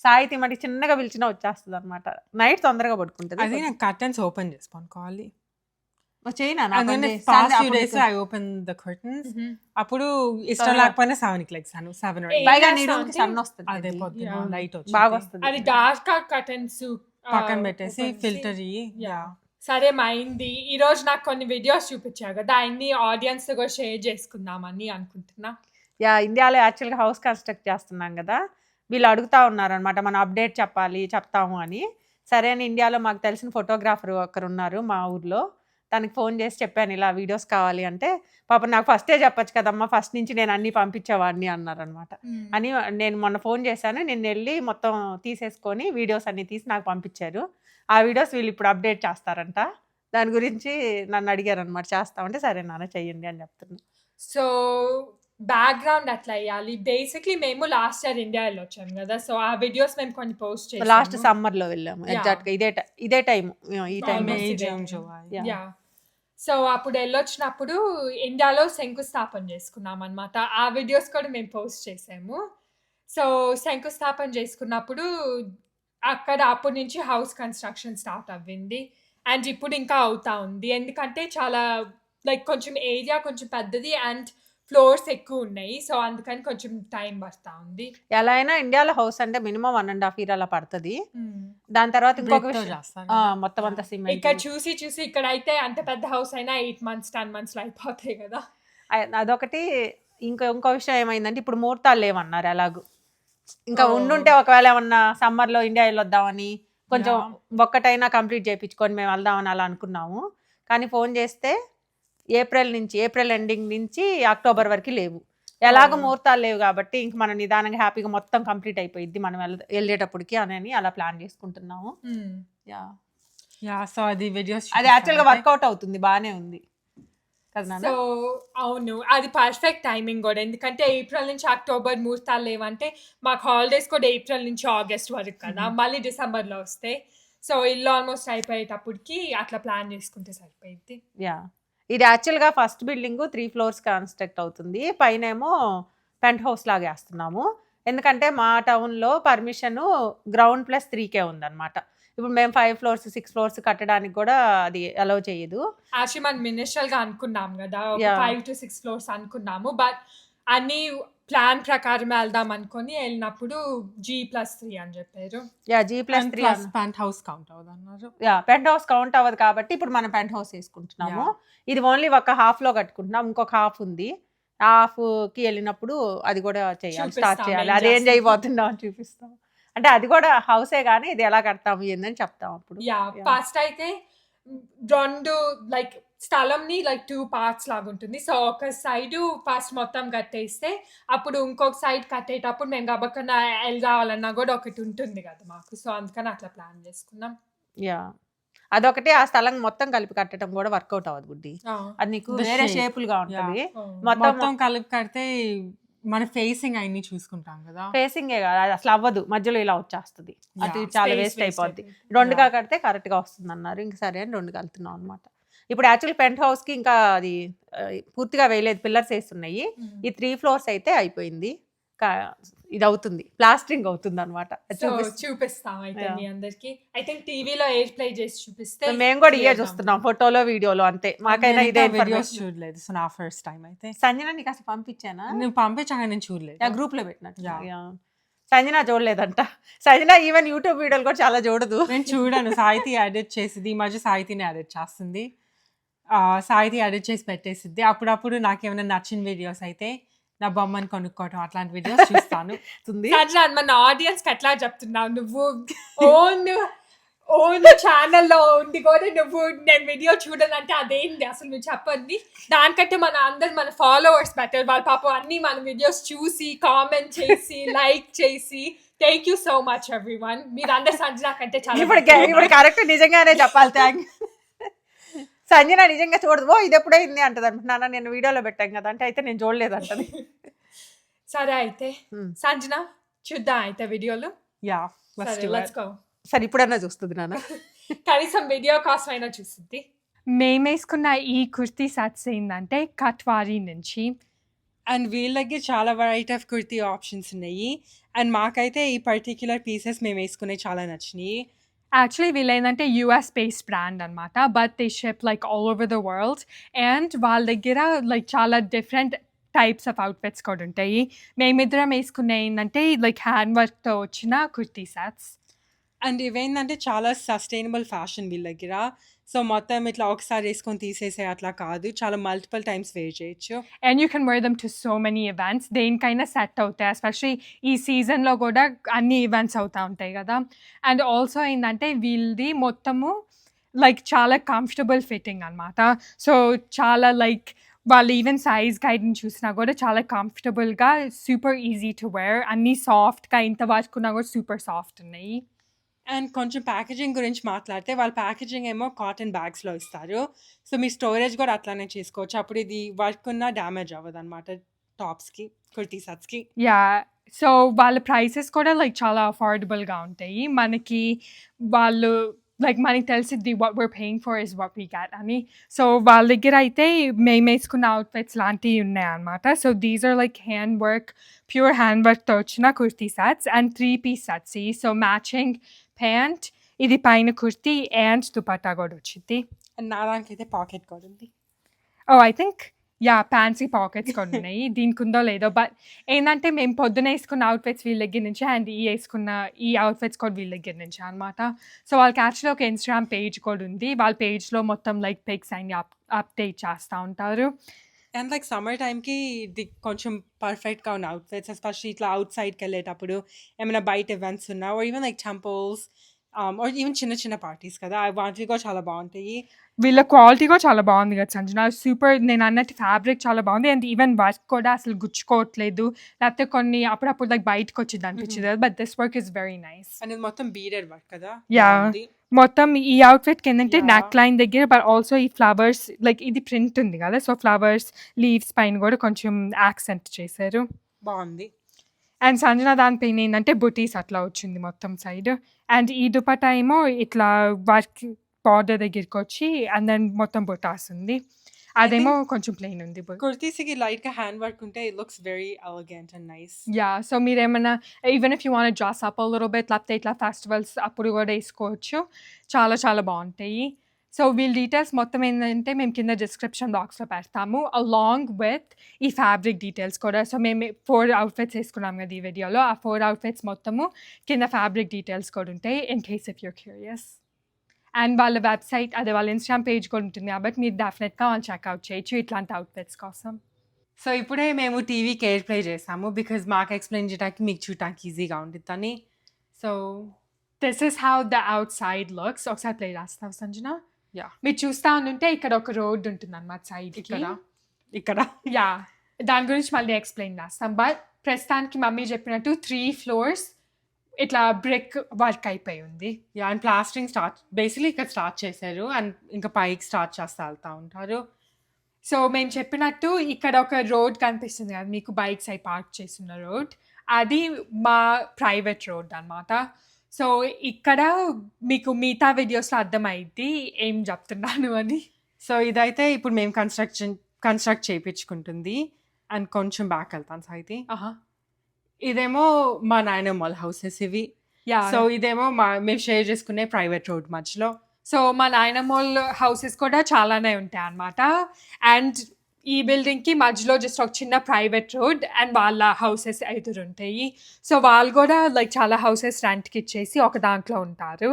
సాహితీ మట్టి చిన్నగా పిలిచినా వచ్చేస్తుంది అనమాట. నైట్ తొందరగా పడుకుంటుంది.
అది నాకు కర్టన్స్ ఓపెన్ చేసుకోవాలి.
చేయనా
past few days I opened the curtains. అప్పుడు ఇష్టం లేకపోయినా 7కి లెగ్సాను. 7 or 8.
పైగా నీ రూమ్కి సన్ వస్తుంది.
అదే పొద్దున్న లైట్ వచ్చి
బాగా వస్తుంది.
అది డార్క్ కర్టన్స్
పక్కన పెట్టేసి ఫిల్టర్
సరే మైంది. ఈ రోజు నాకు కొన్ని వీడియోస్ చూపించావు కదా, అన్ని ఆడియన్స్ తో కూడా షేర్ చేసుకుందామని అనుకుంటున్నా.
ఇండియాలో యాక్చువల్గా హౌస్ కన్స్ట్రక్ట్ చేస్తున్నాం కదా, వీళ్ళు అడుగుతా ఉన్నారనమాట మనం అప్డేట్ చెప్తాము అని. సరే అని ఇండియాలో మాకు తెలిసిన ఫోటోగ్రాఫర్ ఒకరు ఉన్నారు మా ఊర్లో, తనకి ఫోన్ చేసి చెప్పాను ఇలా వీడియోస్ కావాలి అంటే, పాప నాకు ఫస్టే చెప్పొచ్చు కదమ్మా, ఫస్ట్ నుంచి నేను అన్నీ పంపించేవాడిని అన్నారనమాట. అని నేను మొన్న ఫోన్ చేశాను, నిన్న వెళ్ళి మొత్తం తీసేసుకొని వీడియోస్ అన్నీ తీసి నాకు పంపించారు. ఆ వీడియోస్ వీళ్ళు ఇప్పుడు అప్డేట్ చేస్తారంట. దాని గురించి నన్ను అడిగారు అనమాట, చేస్తామంటే సరే నాన్న చెయ్యండి అని చెప్తున్నాను.
సో బ్యాక్గ్రౌండ్ అట్లా అయ్యాలి. బేసిక్లీ మేము లాస్ట్ ఇయర్ ఇండియా వెళ్ళొచ్చాం కదా, సో ఆ వీడియోస్ మేము కొన్ని పోస్ట్ చేసాము.
లాస్ట్ సమ్మర్ లో వెళ్ళాము ఎగ్జాక్ట్ గా ఇదే టైం ఈ టైం.
సో అప్పుడు వెళ్ళొచ్చినప్పుడు ఇండియాలో శంకుస్థాపన చేసుకున్నాం అనమాట. ఆ వీడియోస్ కూడా మేము పోస్ట్ చేసాము. సో శంకుస్థాపన చేసుకున్నప్పుడు అప్పటి నుంచి హౌస్ కన్స్ట్రక్షన్ స్టార్ట్ అవ్వింది. అండ్ ఇప్పుడు ఇంకా అవుతా ఉంది, ఎందుకంటే చాలా కొంచెం ఏరియా కొంచెం పెద్దది అండ్ ఫ్లోర్స్ ఎక్కువ ఉన్నాయి. సో అందుకని కొంచెం టైం పడతా ఉంది.
ఎలా అయినా ఇండియాలో హౌస్ అంటే మినిమం 1.5 years అలా పడుతుంది. దాని తర్వాత ఇంకొక మొత్తం అంతా సిమెంట్.
ఇక్కడ చూసి ఇక్కడ అయితే అంత పెద్ద హౌస్ అయినా 8 months 10 months లో అయిపోతాయి కదా.
అదొకటి. ఇంకో విషయం ఏమైందంటే ఇప్పుడు ముహూర్తాలు లేవన్నారు. ఎలాగూ ఇంకా ఉండుంటే ఒకవేళ ఏమన్నా సమ్మర్ లో ఇండియా వెళ్ళొద్దామని కొంచెం ఒక్కటైనా కంప్లీట్ చేయించుకొని మేము వెళ్దామని అలా అనుకున్నాము. కానీ ఫోన్ చేస్తే ఏప్రిల్ ఎండింగ్ నుంచి అక్టోబర్ వరకు లేవు. ఎలాగో ముహూర్తాలు లేవు కాబట్టి ఇంక మనం నిదానంగా హ్యాపీగా మొత్తం కంప్లీట్ అయిపోయింది మనం వెళ్ళేటప్పటికి అని అలా ప్లాన్ చేసుకుంటున్నాము.
సో అది వీడియోస్
అది యాక్చువల్గా వర్కౌట్ అవుతుంది, బాగానే ఉంది కదా.
సో అవును, అది పర్ఫెక్ట్ టైమింగ్ కూడా. ఎందుకంటే ఏప్రిల్ నుంచి అక్టోబర్ ముహూర్తాలు లేవంటే మాకు హాలిడేస్ కూడా ఏప్రిల్ నుంచి ఆగస్ట్ వరకు కదా, మళ్ళీ డిసెంబర్లో వస్తాయి. సో ఇల్లు ఆల్మోస్ట్ అయిపోయేటప్పటికి అట్లా ప్లాన్ చేసుకుంటే సరిపోయింది.
ఇది యాక్చువల్గా ఫస్ట్ బిల్డింగ్ 3 floors కన్స్ట్రక్ట్ అవుతుంది. పైన ఏమో పెంట్ హౌస్ లాగా వేస్తున్నాము. ఎందుకంటే మా టౌన్లో పర్మిషన్ గ్రౌండ్ +3 ఉందన్నమాట. ఇప్పుడు మేము 5 floors 6 floors కట్టడానికి కూడా అది అలౌ చేయదు.
యాక్చువల్లీ మనం ఇనిషియల్ గా అనుకున్నాం కదా, ఒక
Yeah.
5 to 6 floors అనుకున్నాము. బట్ అన్ని ప్లాన్ ప్రకారం వెళ్దాం అనుకుని వెళ్ళినప్పుడు G+3 అని చెప్పారు.
G+3
plus pent house count అవుతుంది అన్నారు.
పెంట్ హౌస్ కౌంట్ అవ్వదు కాబట్టి ఇప్పుడు మనం పెంట్ హౌస్ వేసుకుంటున్నాము. ఇది ఓన్లీ ఒక హాఫ్ లో కట్టుకుంటున్నాం, ఇంకొక హాఫ్ ఉంది. హాఫ్ కి వెళ్ళినప్పుడు అది కూడా చేయాలి, స్టార్ట్
చూపిస్తాం,
చేయాలి.
ఏం
అది ఏం
చేస్తాం.
చేయబోతున్నాం అని చూపిస్తాం. అంటే అది కూడా హౌసే కానీ ఇది ఎలా కడతాము ఏందని చెప్తాం అప్పుడు.
ఫస్ట్ అయితే 2 లైక్ స్థలంని లైక్ 2 parts లాగా ఉంటుంది. సో ఒక సైడ్ ఫస్ట్ మొత్తం కట్టేస్తే అప్పుడు ఇంకొక సైడ్ కట్టేటప్పుడు మేము గబక్కన ఎల్ కావాలన్నా కూడా ఒకటి ఉంటుంది కదా మాకు. సో అందుకని అట్లా ప్లాన్ చేసుకున్నాం.
యా అదొకటి, ఆ స్థలం మొత్తం కలిపి కట్టడం కూడా వర్కౌట్ అవ్వదు బుడ్డి. అది నీకు
The
వేరే
shape.
షేపులుగా ఉంటుంది.
మొత్తం
మొత్తం
కలిపి కడితే మన ఫేసింగ్ అన్ని చూసుకుంటాం కదా.
ఫేసింగే కదా, అది అసలు అవ్వదు, మధ్యలో ఇలా వచ్చేస్తుంది. అది
Yeah.
చాలా
Space
వేస్ట్
waste
అయిపోద్ది.
అయిపోతుంది.
రెండుగా కడితే కరెక్ట్ గా వస్తుంది అన్నారు. ఇంక సరే అని 2 కలుతున్నాం అనమాట. ఇప్పుడు యాక్చువల్ పెంట్ హౌస్ కి ఇంకా అది పూర్తిగా వేయలేదు, పిల్లర్స్ వేస్తున్నాయి. ఈ 3 floors అయితే అయిపోయింది. ఇది అవుతుంది, ప్లాస్టరింగ్ అవుతుంది అనమాట.
సో చూపిస్తాం అయితే మీ అందరికి. ఐ థింక్ టీవీలో ఎయిర్ ప్లే చేసి చూపిస్తే
మేము కూడా ఇయే చూస్తున్నాం, ఫోటోలో వీడియోలో అంతే. మాకైనా ఇదే
వీడియోస్
ఇన్ఫర్మేషన్.
చూడలేదు, సో నా ఫస్ట్ టైం అయితే.
సంజన నీకు అసలు పంపించానా?
నువ్వు పంపించాక నేను చూడలేదు.
గ్రూప్ లో పెట్టినట్టు.
Yeah.
సంజన చూడలేదంట. సంజన ఈవెన్ యూట్యూబ్ వీడియోలు కూడా చాలా చూడదు.
నేను చూడను. సాహితీ ఎడిట్ చేసింది, ఈ మధ్య సాహితీని ఎడిట్ చేస్తుంది. సాహితీ ఎడిట్ చేసి పెట్టేసిద్ది. అప్పుడప్పుడు నాకేమైనా నచ్చిన వీడియోస్ అయితే నా బొమ్మని కొనుక్కోవటం అట్లాంటి వీడియోస్ చూస్తాను.
అట్లా మన ఆడియన్స్ కి ఎట్లా చెప్తున్నావు నువ్వు? ఓన్ ఛానల్లో ఉండి కూడా నువ్వు నేను వీడియో చూడాలంటే అదేంటి అసలు నువ్వు చెప్పండి. దానికంటే మన ఫాలోవర్స్ బెటర్. వాళ్ళ పాపం అన్ని మన వీడియోస్ చూసి కామెంట్ చేసి లైక్ చేసి thank you so much everyone. మీరు అందరు సంజన కంటే చాలా
ఇప్పుడు కరెక్ట్ నిజంగానే చెప్పాలి. థ్యాంక్ సంజన నిజంగా చూడదు. ఇది ఎప్పుడైంది అంటది అనుకుంటున్నా, నేను వీడియోలో పెట్టాను కదా అంటే అయితే నేను చూడలేదు అంటది.
సరే అయితే సంజన చూద్దాం అయితే వీడియోలు.
Yeah,
let's go.
సరే ఇప్పుడన్నా చూస్తుంది నాన్న.
కనీసం వీడియో కోసం అయినా చూస్తుంది.
మేము వేసుకున్న ఈ కుర్తీ సెట్స్ ఏంటంటే కట్వారీ నుంచి.
అండ్ వీళ్ళకి చాలా వెరైటీ ఆఫ్ కుర్తీ ఆప్షన్స్ ఉన్నాయి. అండ్ మాకైతే ఈ పర్టిక్యులర్ పీసెస్ మేము వేసుకునే చాలా నచ్చినాయి.
యాక్చువల్లీ వీళ్ళేంటంటే యూఎస్ బేస్డ్ బ్రాండ్ అనమాట, but they ship like all over the world. And వాళ్ళ దగ్గర లైక్ చాలా డిఫరెంట్ టైప్స్ ఆఫ్ అవుట్ఫిట్స్ కూడా ఉంటాయి. మేమిద్దరం వేసుకునే ఏంటంటే లైక్ హ్యాండ్ వర్క్తో వచ్చిన కుర్తీ సెట్స్.
అండ్ ఇవేంటంటే చాలా సస్టైనబుల్ ఫ్యాషన్ వీళ్ళ దగ్గర. సో మొత్తం ఇట్లా ఒకసారి వేసుకొని తీసేసే అట్లా కాదు, చాలా మల్టిపుల్ టైమ్స్ వేర్ చేయొచ్చు.
And you can wear them to so many events. దేనికైనా సెట్ అవుతాయి, ఎస్పెషలీ ఈ సీజన్లో కూడా అన్ని ఈవెంట్స్ అవుతూ ఉంటాయి కదా. అండ్ ఆల్సో ఏంటంటే వీళ్ళది మొత్తము లైక్ చాలా కంఫర్టబుల్ ఫిట్టింగ్ అనమాట. సో చాలా లైక్ వాళ్ళు ఈవెన్ సైజ్ గైడ్ని చూసినా కూడా చాలా కంఫర్టబుల్గా, సూపర్ ఈజీ టు వేర్, అన్నీ సాఫ్ట్గా, ఇంత వాడుకున్నా కూడా సూపర్ సాఫ్ట్ ఉన్నాయి.
అండ్ కొంచెం ప్యాకేజింగ్ గురించి మాట్లాడితే వాళ్ళ ప్యాకేజింగ్ ఏమో కాటన్ బ్యాగ్స్లో ఇస్తారు. సో మీ స్టోరేజ్ కూడా అట్లానే చేసుకోవచ్చు. అప్పుడు ఇది వర్క్ ఉన్న డ్యామేజ్ అవ్వదు అనమాట టాప్స్కి, కుర్తీ సెట్స్కి.
యా, సో వాళ్ళ ప్రైసెస్ కూడా లైక్ చాలా అఫోర్డబుల్గా ఉంటాయి. మనకి వాళ్ళు లైక్ మనకి తెలిసిద్ది what we're paying for is what we get అని. సో వాళ్ళ దగ్గర అయితే మేము వేసుకున్న అవుట్ఫిట్స్ లాంటివి ఉన్నాయి అనమాట. So these are like hand work, pure hand వర్క్తో వచ్చిన kurti sets and 3-piece sets. So matching pant, ఇది పైన కుర్తీ అండ్ దుపట్టా కూడా వచ్చింది.
అండ్ నా దానికైతే పాకెట్ కూడా ఉంది.
ఐ థింక్ యా ప్యాంట్స్కి పాకెట్స్ కూడా ఉన్నాయి. దీనికి ఉందో లేదో, బట్ ఏంటంటే మేము పొద్దున వేసుకున్న అవుట్ఫిట్స్ వీళ్ళ దగ్గర నుంచి అండ్ ఈ అవుట్ఫిట్స్ కూడా వీళ్ళ దగ్గర నుంచి అనమాట. సో వాళ్ళకి యాక్చువల్లీ ఒక ఇన్స్టాగ్రామ్ పేజ్ కూడా ఉంది. వాళ్ళ పేజ్లో మొత్తం లైక్ పిక్స్ అన్ని అప్డేట్ చేస్తూ ఉంటారు.
అండ్ లైక్ సమ్మర్ టైంకి ఇది కొంచెం పర్ఫెక్ట్గా ఉన్న అవుట్ఫిట్స్, ఎస్పెషల్లీ ఇట్లా అవుట్ సైడ్కి వెళ్ళేటప్పుడు ఏమైనా బయట ఈవెంట్స్ ఉన్నా, or even like temples or even చిన్న చిన్న పార్టీస్ కదా, వాటికి కూడా చాలా బాగుంటాయి.
వీళ్ళ క్వాలిటీ కూడా చాలా బాగుంది కదా సంజన, సూపర్. నేను అన్నట్టు ఫ్యాబ్రిక్ చాలా బాగుంది అండ్ ఈవెన్ వర్క్ కూడా అసలు గుచ్చుకోవట్లేదు, లేకపోతే కొన్ని అప్పుడప్పుడు లైక్ బయటకు వచ్చింది అనిపించింది కదా, but this work is very nice.
And ఇది మొత్తం బీడెడ్ వర్క్ కదా.
యా, మొత్తం ఈ అవుట్ఫిట్కి ఏంటంటే
Yeah.
నెక్ లైన్ దగ్గర, బట్ ఆల్సో ఈ ఫ్లవర్స్ లైక్ ఇది ప్రింట్ ఉంది కదా, సో ఫ్లవర్స్ లీవ్స్ పైన కూడా కొంచెం యాక్సెంట్ చేశారు.
బాగుంది.
అండ్ సంజన దానిపైన ఏంటంటే బుటీస్ అట్లా వచ్చింది మొత్తం సైడ్. అండ్ ఈ దుపట్టా ఏమో ఇట్లా వర్క్ బార్డర్ దగ్గరికి వచ్చి అండ్ దెన్ మొత్తం బుటాస్ ఉంది. అదేమో కొంచెం ప్లెయిన్ ఉంది.
కుర్తీస్కి లైట్గా హ్యాండ్ వర్క్ ఉంటే it looks very elegant and nice.
Yeah! So మీరేమన్నా even if you want dress up a little bit లేకపోతే ఇట్లా ఫెస్టివల్స్ అప్పుడు కూడా ఏసుకోవచ్చు. చాలా చాలా బావుంటాయి. సో వీళ్ళ డీటెయిల్స్ మొత్తం ఏందంటే మేము కింద డిస్క్రిప్షన్ బాక్స్‌లో పెడతాము. అలాంగ్ విత్ ఈ ఫ్యాబ్రిక్ డీటెయిల్స్ కూడా. సో మేము 4 అవుట్‌ఫిట్స్ ఏసుకున్నాం కదా! ఈ వీడియోలో. ఆ 4 అవుట్‌ఫిట్స్ మొత్తము కింద ఫ్యాబ్రిక్ డీటెయిల్స్ కూడా ఉంటాయి. In case if you're curious. And వాళ్ళ వెబ్‌సైట్ అదే వాళ్ళ ఇన్‌స్టాగ్రామ్ పేజ్ కూడా ఉంటుంది కాబట్టి మీరు డెఫినెట్‌గా వాళ్ళు చెక్‌ఔట్ చేయొచ్చు ఇట్లాంటి అవుట్‌ఫిట్స్ కోసం.
సో ఇప్పుడే మేము టీవీకి ఎయిర్ ప్లే చేసాము బికాజ్ మాకు ఎక్స్ప్లెయిన్ చేయడానికి మీకు చూడటానికి ఈజీగా ఉండిద్దని. So
this is how the outside looks. ఒకసారి ప్లే చేస్తావా సంజన?
యాహ్!
మీరు చూస్తా ఉంటే ఇక్కడ ఒక రోడ్ ఉంటుందన్నమాట సైడ్‌కి.
ఇక్కడ
యాహ్! దాని గురించి మళ్ళీ ఎక్స్‌ప్లెయిన్ చేస్తాం. బట్ ప్రస్తుతానికి మమ్మీ చెప్పినట్టు 3 ఫ్లోర్స్ ఇట్లా బ్రిక్ వర్క్ అయిపోయి ఉంది.
యాహ్! అండ్ ప్లాస్టరింగ్ బేసిక్‌లీ ఇక్కడ స్టార్ట్ చేశారు. అండ్ ఇంకా పైకి స్టార్ట్ చేస్తా వెళ్తా ఉంటారు.
సో మేము చెప్పినట్టు ఇక్కడ ఒక రోడ్ కనిపిస్తుంది కదా మీకు బైక్స్ అయి పార్క్ చేసున్న రోడ్. అది మా ప్రైవేట్ రోడ్ అన్నమాట. సో ఇక్కడ మీకు మిగతా వీడియోస్‌లో అర్థమైద్ది ఏం చెప్తున్నాను అని.
సో ఇదైతే ఇప్పుడు మేము కన్స్ట్రక్ట్ చేయించుకుంటుంది. అండ్ కొంచెం బ్యాక్ వెళ్తాను సాయితి.
ఆహా!
ఇదేమో మా నాయనమ్మ వాళ్ళ హౌసెస్ ఇవి.
యాహ్!
సో ఇదేమో మేము షేర్ చేసుకునే ప్రైవేట్ రోడ్ మధ్యలో.
సో మా నాయనమ్మోళ్ళ హౌసెస్ కూడా చాలానే ఉంటాయన్నమాట. అండ్ ఈ బిల్డింగ్‌కి మధ్యలో జస్ట్ ఒక చిన్న ప్రైవేట్ రోడ్ అండ్ వాళ్ళ హౌసెస్ ఎదురుంటాయి. సో వాళ్ళు కూడా లైక్ చాలా హౌసెస్ రెంట్‌కి ఇచ్చేసి ఒక దాంట్లో ఉంటారు.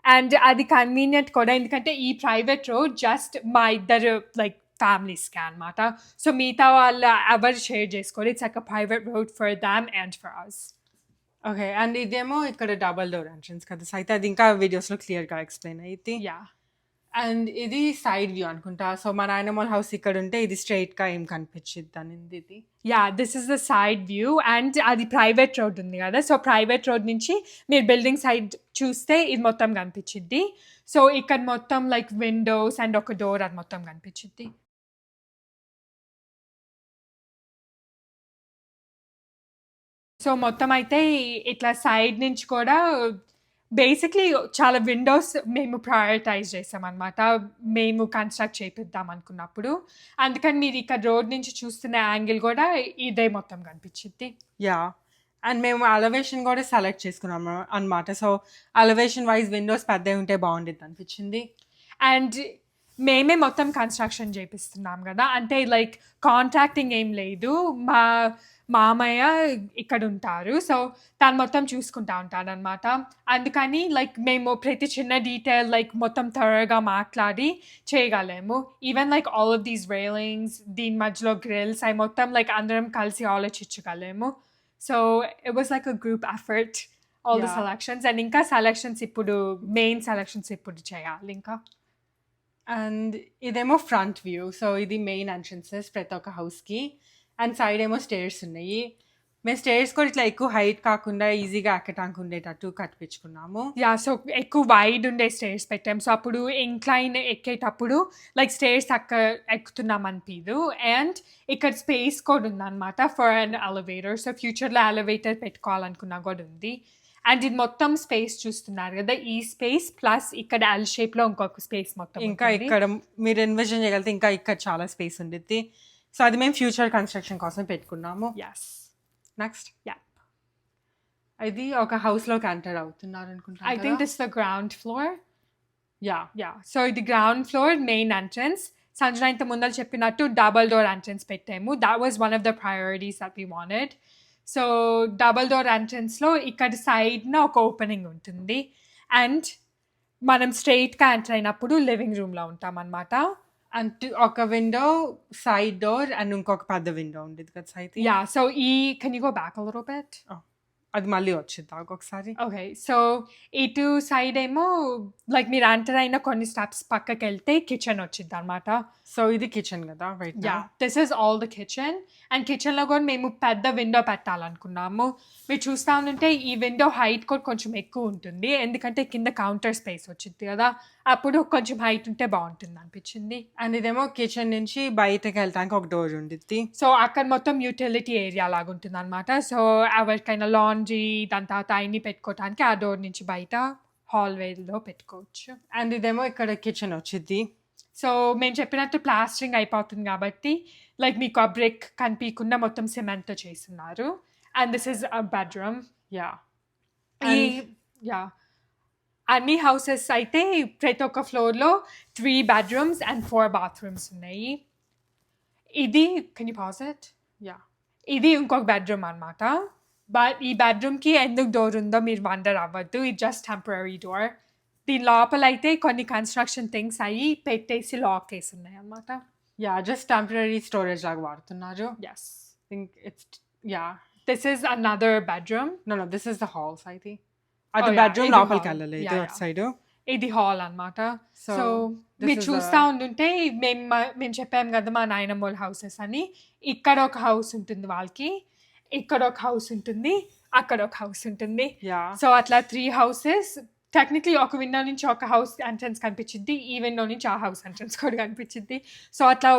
అండ్ అది కన్వీనియంట్ కూడా ఎందుకంటే ఈ ప్రైవేట్ రోడ్ జస్ట్ మా ఇద్దరు లైక్ ఫ్యామిలీస్‌కే అన్నమాట. సో మిగతా వాళ్ళు ఎవరు షేర్ చేసుకోరు. It's like a private road for them and for us.
Okay. And ఇదేమో ఇక్కడ డబుల్ డోర్ ఎంట్రన్స్ కదా! సో అయితే అది ఇంకా వీడియోస్‌లో క్లియర్‌గా ఎక్స్‌ప్లెయిన్ అయిద్ది.
యాహ్!
అండ్ ఇది సైడ్ వ్యూ అనుకుంటా. సో మా నాయనమ్మ వాళ్ళ హౌస్ ఇక్కడ ఉంటే ఇది స్ట్రెయిట్‌గా ఏం కనిపించిద్దనింది ఇది.
Yeah! This is the side view and అది ప్రైవేట్ రోడ్ ఉంది కదా! సో ప్రైవేట్ రోడ్ నుంచి మీరు బిల్డింగ్ సైడ్ చూస్తే ఇది మొత్తం కనిపించిద్ది. సో ఇక్కడ మొత్తం లైక్ విండోస్ అండ్ ఒక డోర్ అది మొత్తం కనిపించిద్ది. సో మొత్తం అయితే ఇట్లా సైడ్ నుంచి కూడా బేసిక్‌లీ చాలా విండోస్ మేము ప్రయారిటైజ్ చేసామన్నమాట. మేము కన్‌స్ట్రక్ట్ చేపిద్దాం అనుకున్నప్పుడు. అందుకని మీరు ఇక్కడ రోడ్ నుంచి చూస్తున్న యాంగిల్ కూడా ఇదే మొత్తం కనిపించిద్ది.
యాహ్! అండ్ మేము ఎలివేషన్ కూడా సెలెక్ట్ చేసుకున్నాము అన్నమాట. సో ఎలివేషన్ వైస్ విండోస్ పెద్దవి ఉంటే బాగుండిద్ది అనిపించింది.
అండ్ మేమే మొత్తం కన్‌స్ట్రక్షన్ చేపిస్తున్నాం కదా! అంటే లైక్ కాంట్రాక్టింగ్ ఏం లేదు. మా మామయ్య ఇక్కడుంటారు. సో తను మొత్తం చూసుకుంటా ఉంటాడనమాట. అందుకని లైక్ మేము ప్రతి చిన్న డీటెయిల్ లైక్ మొత్తం థరోగా మాట్లాడి చేయగలము. Even like all of these railings దీని మధ్యలో గ్రిల్స్ అవి మొత్తం లైక్ అందరం కలిసి ఆలోచించగలము. So it was like a group effort all the
Yeah.
Selections and ఇంకా సెలక్షన్స్ ఇప్పుడు మెయిన్ సెలక్షన్స్ ఇప్పుడు చేయాలి ఇంకా.
అండ్ ఇదేమో ఫ్రంట్ వ్యూ. సో ఇది మెయిన్ ఎంట్రన్సెస్ ప్రతి ఒక్క హౌస్‌కి. అండ్ సైడ్ ఏమో స్టేర్స్ ఉన్నాయి. మేము స్టేర్స్ కూడా ఇట్లా ఎక్కువ హైట్ కాకుండా ఈజీగా ఎక్కటానికి ఉండేటట్టు కట్టిపించుకున్నాము.
యాహ్! సో ఎక్కువ వైడ్ ఉండే స్టేర్స్ పెట్టాం. సో అప్పుడు ఇంక్లైన్ ఎక్కేటప్పుడు లైక్ స్టేర్స్ ఎక్కుతున్నాం అనిపియదు. అండ్ ఇక్కడ స్పేస్ కూడా ఉందన్నమాట ఫర్ అన్ ఎలివేటర్. సో ఫ్యూచర్‌లో ఎలివేటర్ పెట్టుకోవాలనుకున్నా కూడా ఉంది. అండ్ ఇది మొత్తం స్పేస్ చూస్తున్నారు కదా! ఈ స్పేస్ ప్లస్ ఇక్కడ ఎల్ షేప్‌లో ఇంకొక స్పేస్ మొత్తం
ఇంకా
ఉంటుంది.
ఇక్కడ మీరు ఎన్విజన్ చేయగలిగితే ఇంకా ఇక్కడ చాలా స్పేస్ ఉండిద్ది. సో అది మేము ఫ్యూచర్ కన్స్ట్రక్షన్ కోసం పెట్టుకున్నాము.
యెస్.
Next
yeah!
ఇది ఒక హౌస్‌లోకి ఎంటర్ అవుతున్నారు అనుకుంటా
I think this the ground floor.
Yeah!
Yeah! So ఇది ground floor main entrance. Sanjana ఇంత ముందర చెప్పినట్టు డబుల్ డోర్ ఎంట్రన్స్ పెట్టాము. That was one of the priorities that we wanted. So double door ఎంట్రన్స్‌లో ఇక్కడ సైడ్‌న ఒక ఓపెనింగ్ ఉంటుంది. అండ్ మనం స్ట్రెయిట్‌గా ఎంటర్ అయినప్పుడు లివింగ్ రూమ్‌లో ఉంటామన్నమాట.
అండ్ ఒక విండో, సైడ్ డోర్ అండ్ ఇంకొక పెద్ద విండో ఉండేది కదా Sahithi.
Yeah! So can you go back a little bit?
అది మళ్ళీ వచ్చిద్ది ఒకసారి.
ఓకే. సో ఇటు సైడ్ ఏమో లైక్ మీరు ఎంటర్ అయిన కొన్ని స్టెప్స్ పక్కకెళ్తే కిచెన్ వచ్చిద్దనమాట.
సో ఇది కిచెన్ కదా right now.
Yeah! This is all the kitchen. And కిచెన్‌లో కూడా మేము పెద్ద విండో పెట్టాలనుకున్నాము. మీరు చూస్తా ఉంటే ఈ విండో హైట్ కూడా కొంచెం ఎక్కువ ఉంటుంది. ఎందుకంటే కింద కౌంటర్ స్పేస్ వచ్చిద్ది కదా! అప్పుడు కొంచెం హైట్ ఉంటే బాగుంటుంది అనిపించింది.
అండ్ ఇదేమో కిచెన్ నుంచి బయటకి వెళ్ళటానికి ఒక డోర్ ఉండిద్ది.
సో అక్కడ మొత్తం యూటిలిటీ ఏరియా లాగా ఉంటుందన్నమాట. సో ఎవరికైనా లాండ్రీ దాని తర్వాత అయన్నీ పెట్టుకోవటానికి ఆ డోర్ నుంచి బయట హాల్‌వేలో పెట్టుకోవచ్చు.
అండ్ ఇదేమో ఇక్కడ కిచెన్ వచ్చిద్ది.
సో మేము చెప్పినట్టు ప్లాస్టరింగ్ అయిపోతుంది కాబట్టి లైక్ మీకు ఆ బ్రిక్ కనిపించకుండా మొత్తం సిమెంట్తో చేస్తున్నారు. And this is a bedroom.
Yeah
ఈ యా అన్ని హౌసెస్ అయితే ప్రతి ఒక్క ఫ్లోర్లో 3 bedrooms and 4 bathrooms ఉన్నాయి. ఇది can you pause it?
Yeah
ఇది ఇంకొక బెడ్రూమ్ అనమాట. బట్ ఈ బెడ్రూమ్కి ఎందుకు డోర్ ఉందో మీరు వండర్ అవ్వద్దు. ఇది జస్ట్ టెంపరీ డోర్. దీని లోపల అయితే కొన్ని కన్స్ట్రక్షన్ థింగ్స్ అయ్యి పెట్టేసి లాక్ వేసి ఉన్నాయి అనమాట.
యా జస్ట్ టెంపరరీ స్టోరేజ్ లాగా వాడుతున్నారు.
Yes,
think it's yeah
this is another bedroom.
No this is the halls అయితే. అది
yeah,
బెడ్రూమ్
ఇది
లోపలికి
hall.
వెళ్ళలేదు
Yeah,
అటు
yeah.
సైడ్.
ఇది హాల్ అనమాట.
So,
సో
this
మీరు
is
చూస్తూ ఉంటుంటే మేము చెప్పాము కదా మా నాయనమ్మోళ్ళ హౌసెస్ అని. ఇక్కడ ఒక హౌస్ ఉంటుంది వాళ్ళకి, ఇక్కడ ఒక హౌస్ ఉంటుంది, అక్కడ ఒక హౌస్ ఉంటుంది.
యా
సో అట్లా 3 houses. టెక్నికలీ ఒక విండో నుంచి ఒక హౌస్ ఎంట్రన్స్ కనిపించింది, ఈ విండో నుంచి ఆ హౌస్ ఎంట్రన్స్ కూడా కనిపించింది. సో అట్లా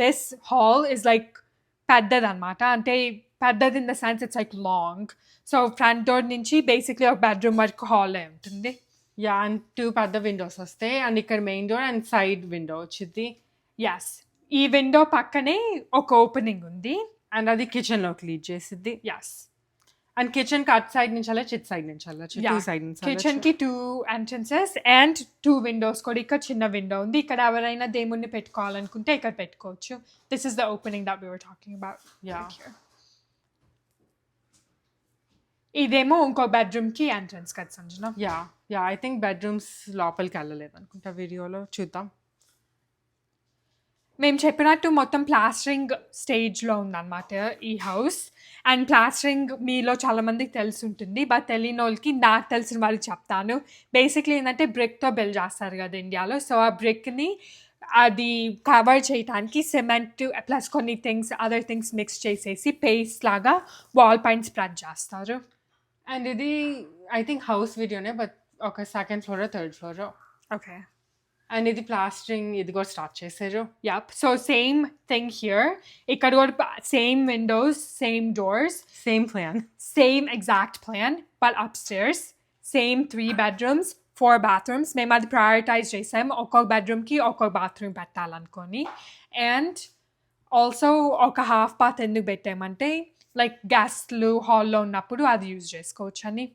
దిస్ హాల్ ఇస్ లైక్ పెద్దదన్నమాట. అంటే పెద్దది in the sense it's like long. So front door నుంచి బేసిక్లీ ఒక బెడ్రూమ్ వరకు హాలే ఉంటుంది.
యా అండ్ 2 పెద్ద విండోస్ వస్తాయి అండ్ ఇక్కడ main door and side window వచ్చింది.
ఎస్, ఈ విండో పక్కనే ఒక ఓపెనింగ్ ఉంది.
అండ్ అది కిచెన్ లోకి లీడ్ చేసిద్ది.
ఎస్,
అండ్ కిచెన్ కి అటు సైడ్ నుంచి వెళ్ళచ్చు, ఇటు సైడ్ నుంచి వెళ్ళచ్చు, 2 సైడ్ నుంచి
కిచెన్ కి 2 entrances అండ్ 2 windows కూడా. ఇక్కడ చిన్న విండో ఉంది, ఇక్కడ ఎవరైనా దేవుణ్ణి పెట్టుకోవాలనుకుంటే ఇక్కడ పెట్టుకోవచ్చు. This is the opening that we were talking about.
Yeah.
ఇదేమో ఇంకో బెడ్రూమ్ కి ఎంట్రన్స్ కదా Sanjana.
Yeah yeah I think bedrooms లోపలికి వెళ్ళలేదు అనుకుంటా, వీడియోలో చూద్దాం.
మేము చెప్పినట్టు మొత్తం ప్లాస్టరింగ్ స్టేజ్లో ఉందన్నమాట ఈ హౌస్. అండ్ ప్లాస్టరింగ్ మీలో చాలామందికి తెలిసి ఉంటుంది, బట్ తెలియని వాళ్ళకి నాకు తెలిసిన వాళ్ళకి చెప్తాను. బేసిక్లీ ఏంటంటే బ్రిక్తో బిల్డ్ చేస్తారు కదా ఇండియాలో. సో ఆ బ్రిక్ని అది కవర్ చేయడానికి సిమెంట్ ప్లస్ కొన్ని థింగ్స్ అదర్ థింగ్స్ మిక్స్ చేసేసి పేస్ట్ లాగా వాల్ పైన స్ప్రెడ్ చేస్తారు.
అండ్ ఇది ఐ థింక్ హౌస్ వీడియోనే, బట్ ఒక 2nd floor 3rd floor.
Okay,
and ఇది ప్లాస్టరింగ్ ఇది కూడా స్టార్ట్ చేశారు.
Yup. So same thing here. ఇక్కడ కూడా same Windows, same doors,
same plan.
same exact plan, but upstairs, same 3 bedrooms, 4 bathrooms. మేము అది ప్రయారిటైజ్ చేసాం, ఒక్కొక్క బెడ్రూమ్కి ఒక్కొక్క బాత్రూమ్ పెట్టాలనుకొని. అండ్ ఆల్సో ఒక హాఫ్ బాత్ ఎందుకు పెట్టామంటే లైక్ గెస్ట్లు హాల్లో ఉన్నప్పుడు అది యూజ్ చేసుకోవచ్చు అని.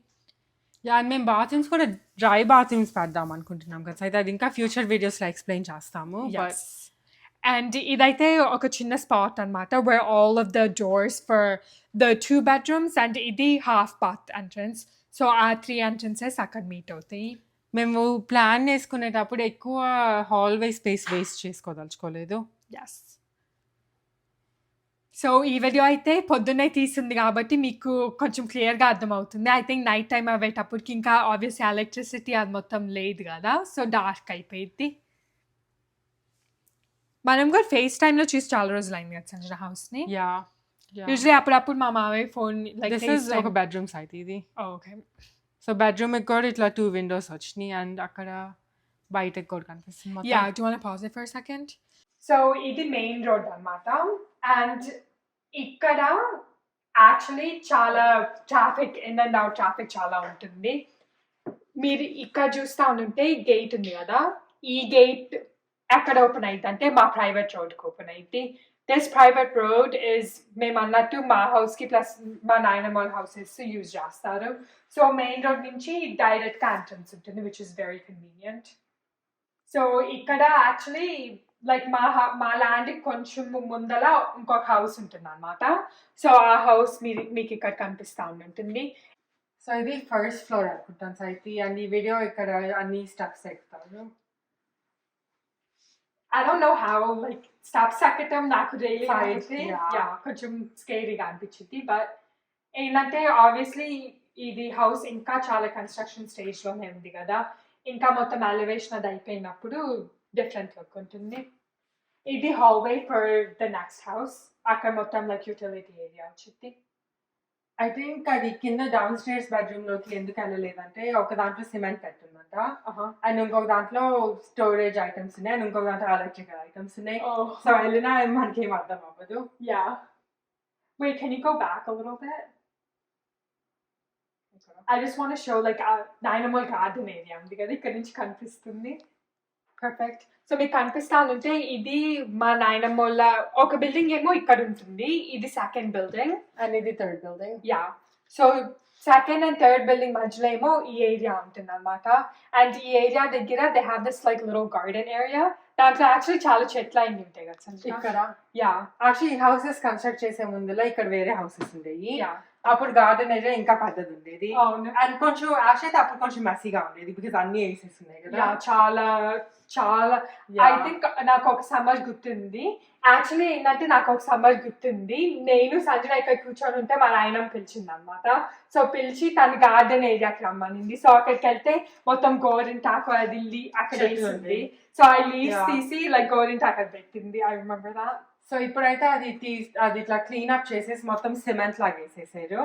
యా అండ్ మేము బాత్రూమ్స్ కూడా డ్రై బాత్రూమ్స్ పెడదాం అనుకుంటున్నాం కదా, అయితే అది ఇంకా ఫ్యూచర్ వీడియోస్లో ఎక్స్ప్లెయిన్ చేస్తాము.
Yes. And ఇదైతే ఒక చిన్న స్పాట్ అనమాట where all of the doors for the 2 bedrooms and ఇది half bath entrance. సో ఆ 3 entrances అక్కడ మీట్ అవుతాయి.
మేము ప్లాన్ చేసుకునేటప్పుడు ఎక్కువ హాల్వే స్పేస్ వేస్ట్ చేసుకోదలుచుకోలేదు.
ఎస్. సో ఈ వీడియో అయితే పొద్దున్నే తీసింది కాబట్టి మీకు కొంచెం క్లియర్గా అర్థమవుతుంది. ఐ థింక్ నైట్ టైం అయ్యేటప్పటికి ఇంకా ఆబ్వియస్లీ ఎలక్ట్రిసిటీ అది మొత్తం లేదు కదా, సో డార్క్ అయిపోయింది. మనం కూడా ఫేస్ టైంలో చూసి చాలా రోజులు అయింది కదా సంజన హౌస్ని.
యా
యూజువలీ అప్పుడప్పుడు మా మావయ్య ఫోన్ లైక్
దిస్ ఇస్ ఒక బెడ్రూమ్ సైట్ ఇది.
ఓకే.
సో బెడ్రూమ్కి కూడా ఇట్లా 2 windows వచ్చినాయి అండ్ అక్కడ బయటకు కూడా కనిపిస్తుంది మొత్తం.
Yeah, do you want to pause it for a second? So ఇది మెయిన్ రోడ్ అన్నమాట. అండ్ ఇక్కడ యాక్చువల్లీ చాలా traffic, in and out traffic చాలా ఉంటుంది. మీరు ఇక్కడ చూస్తూ ఉంటే గేట్ ఉంది కదా, ఈ గేట్ ఎక్కడ ఓపెన్ అయింది అంటే మా ప్రైవేట్ రోడ్కి ఓపెన్ అయింది. దిస్ ప్రైవేట్ రోడ్ ఇస్ మేము అన్నట్టు మా హౌస్కి ప్లస్ మా నాయనమ్మ హౌసెస్ యూజ్ చేస్తారు. సో మెయిన్ రోడ్ నుంచి డైరెక్ట్గా ఎంట్రన్స్ ఉంటుంది, which is very convenient. So ఇక్కడ యాక్చువల్లీ లైక్ మా ల్యాండ్కి కొంచెం ముందల ఇంకొక హౌస్ ఉంటుంది అనమాట. సో ఆ హౌస్ మీకు ఇక్కడ కనిపిస్తూ ఉంటుంది.
సో ఇది 1st floor అనుకుంటాను సైట్ అండ్ ఈ వీడియో ఇక్కడ అన్ని స్టెప్స్ ఎక్కుతాను.
I don't know how like steps ఎక్కటం నాకు రియలీ
Sides, yeah.
కొంచెం స్కేరీగా అనిపించింది. బట్ ఏంటంటే ఆబ్వియస్లీ ఇది హౌస్ ఇంకా చాలా కన్స్ట్రక్షన్ స్టేజ్లోనే ఉంది కదా, ఇంకా మొత్తం ఎలివేషన్ అది అయిపోయినప్పుడు డిఫరెంట్ లుక్ ఉంటుంది. ఇది hallway for the next house. అక్కడ మొత్తం లైక్ యూటిలిటీ ఏరియా వచ్చింది.
ఐ థింక్ అది కింద డౌన్ స్టేర్స్ బెడ్రూమ్ లోకి ఎందుకు వెళ్ళలేదంటే ఒక దాంట్లో సిమెంట్ పెట్టుందంట అండ్ ఇంకొక దాంట్లో స్టోరేజ్ ఐటమ్స్ ఉన్నాయి అండ్ ఇంకొక దాంట్లో ఎలక్ట్రికల్ ఐటమ్స్ ఉన్నాయి. సో వెళ్ళినా మనకి ఏం అర్థం అవ్వదు.
Yeah. Wait, can you go back a little bit? I just want to show like Dynamo garden area ఉంది కదా, ఇక్కడ నుంచి కనిపిస్తుంది. పర్ఫెక్ట్. సో మీకు కనిపిస్తానుంటే ఇది మా నాయనమ్మోళ్ళ ఒక బిల్డింగ్ ఏమో ఇక్కడ ఉంటుంది. ఇది సెకండ్ బిల్డింగ్.
అండ్ ఇది third building.
Yeah. So second and third building మధ్యలో ఏమో ఈ ఏరియా ఉంటుందన్నమాట. అండ్ ఈ ఏరియా దగ్గర they have this like little garden area. దాంట్లో యాక్చువల్లీ చాలా చెట్లు అయింది ఉంటాయి కదా సంజన.
ఇక్కడ
యా.
యాక్చువల్లీ హౌసెస్ కన్స్ట్రక్ట్ చేసే ముందులో ఇక్కడ వేరే హౌసెస్ ఉండేవి.
యా.
అప్పుడు గార్డెన్ ఏరియా ఇంకా పెద్దది ఉండేది.
అవును.
అండ్ కొంచెం యాక్చువల్లీ అప్పుడు కొంచెం మెస్సీగా ఉండేది బికాస్ అన్ని వేసేసి ఉన్నాయి కదా.
యా, చాలా చాలా
Yeah.
ఐ థింక్ నాకు ఒక సమ్మర్ గుర్తుంది. యాక్చువల్లీ ఏంటంటే నాకు ఒక సమ్మర్ గుర్తుంది. నేను సంజన ఇక్కడ కూర్చొని ఉంటే మా నాయనమ్మ పిలిచింది అనమాట. సో పిలిచి తన గార్డెన్ ఏరియాకి రమ్మనింది. సో అక్కడికి వెళ్తే మొత్తం గోరింటాకు అది అక్కడ
చెట్లు
వేసింది.
ఉంది.
సో ఆ లీవ్స్
Yeah.
తీసి లైక్ గోరింటాకు అది పెట్టింది. I remember that.
సో ఇప్పుడైతే అది ఇట్లా క్లీన్ అప్ చేసేసి మొత్తం సిమెంట్ లాగా వేసేసారు.